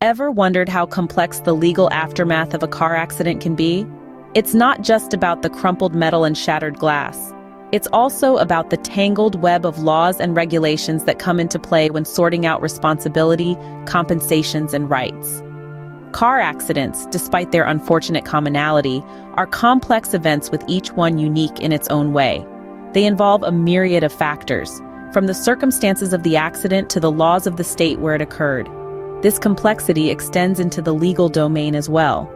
Ever wondered how complex the legal aftermath of a car accident can be? It's not just about the crumpled metal and shattered glass. It's also about the tangled web of laws and regulations that come into play when sorting out responsibility, compensations, and rights. Car accidents, despite their unfortunate commonality, are complex events with each one unique in its own way. They involve a myriad of factors, from the circumstances of the accident to the laws of the state where it occurred. This complexity extends into the legal domain as well.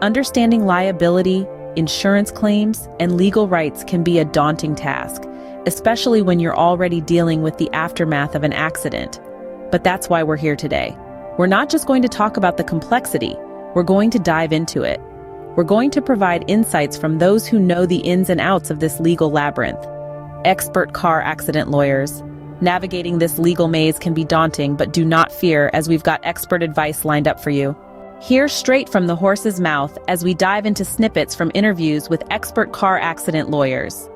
Understanding liability, insurance claims, and legal rights can be a daunting task, especially when you're already dealing with the aftermath of an accident. But that's why we're here today. We're not just going to talk about the complexity, we're going to dive into it. We're going to provide insights from those who know the ins and outs of this legal labyrinth. Expert car accident lawyers. Navigating this legal maze can be daunting, but do not fear, as we've got expert advice lined up for you. Hear straight from the horse's mouth as we dive into snippets from interviews with expert car accident lawyers.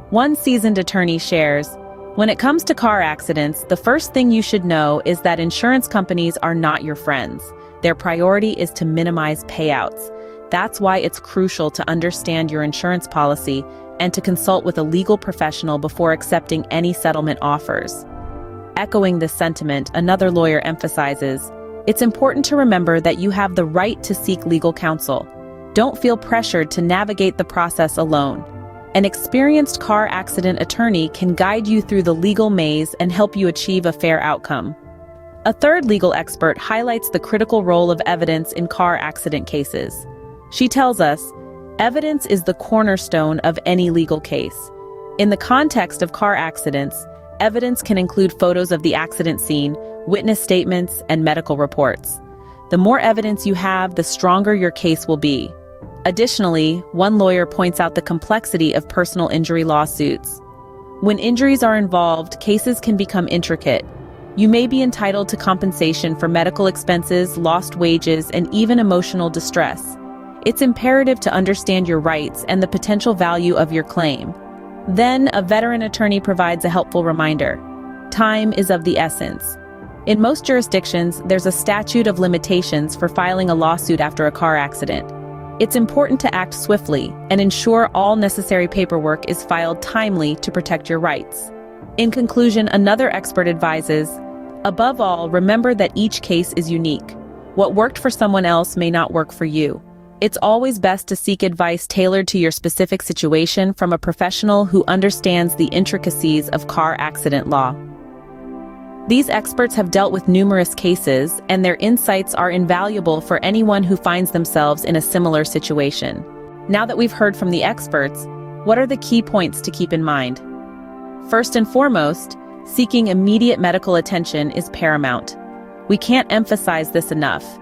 One seasoned attorney shares, "When it comes to car accidents, the first thing you should know is that insurance companies are not your friends. Their priority is to minimize payouts. That's why it's crucial to understand your insurance policy and to consult with a legal professional before accepting any settlement offers." Echoing this sentiment, another lawyer emphasizes, "It's important to remember that you have the right to seek legal counsel. Don't feel pressured to navigate the process alone. An experienced car accident attorney can guide you through the legal maze and help you achieve a fair outcome." A third legal expert highlights the critical role of evidence in car accident cases. She tells us, "Evidence is the cornerstone of any legal case. In the context of car accidents, evidence can include photos of the accident scene, witness statements, and medical reports. The more evidence you have, the stronger your case will be." Additionally, one lawyer points out the complexity of personal injury lawsuits. When injuries are involved, cases can become intricate. You may be entitled to compensation for medical expenses, lost wages, and even emotional distress. It's imperative to understand your rights and the potential value of your claim. Then, a veteran attorney provides a helpful reminder. Time is of the essence. In most jurisdictions, there's a statute of limitations for filing a lawsuit after a car accident. It's important to act swiftly and ensure all necessary paperwork is filed timely to protect your rights. In conclusion, another expert advises, "Above all, remember that each case is unique. What worked for someone else may not work for you. It's always best to seek advice tailored to your specific situation from a professional who understands the intricacies of car accident law." These experts have dealt with numerous cases, and their insights are invaluable for anyone who finds themselves in a similar situation. Now that we've heard from the experts, what are the key points to keep in mind? First and foremost, seeking immediate medical attention is paramount. We can't emphasize this enough.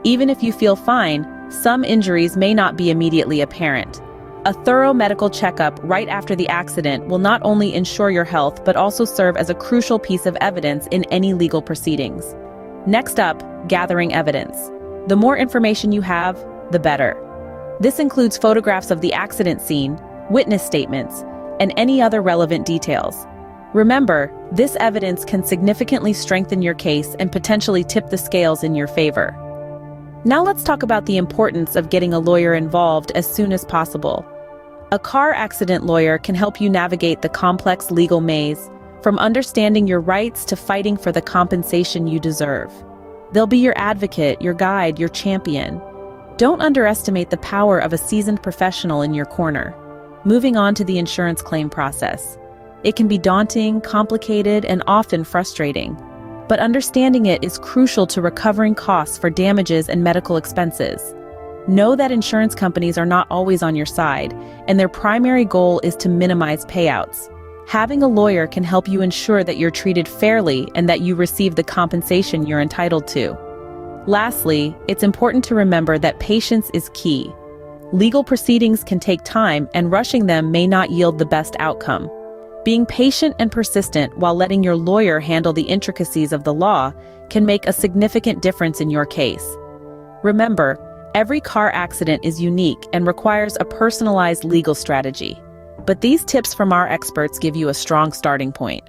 Even if you feel fine, some injuries may not be immediately apparent. A thorough medical checkup right after the accident will not only ensure your health but also serve as a crucial piece of evidence in any legal proceedings. Next up, gathering evidence. The more information you have, the better. This includes photographs of the accident scene, witness statements, and any other relevant details. Remember, this evidence can significantly strengthen your case and potentially tip the scales in your favor. Now let's talk about the importance of getting a lawyer involved as soon as possible. A car accident lawyer can help you navigate the complex legal maze, from understanding your rights to fighting for the compensation you deserve. They'll be your advocate, your guide, your champion. Don't underestimate the power of a seasoned professional in your corner. Moving on to the insurance claim process. It can be daunting, complicated, and often frustrating. But understanding it is crucial to recovering costs for damages and medical expenses. Know that insurance companies are not always on your side, and their primary goal is to minimize payouts. Having a lawyer can help you ensure that you're treated fairly and that you receive the compensation you're entitled to. Lastly, it's important to remember that patience is key. Legal proceedings can take time, and rushing them may not yield the best outcome. Being patient and persistent while letting your lawyer handle the intricacies of the law can make a significant difference in your case. Remember, every car accident is unique and requires a personalized legal strategy. But these tips from our experts give you a strong starting point.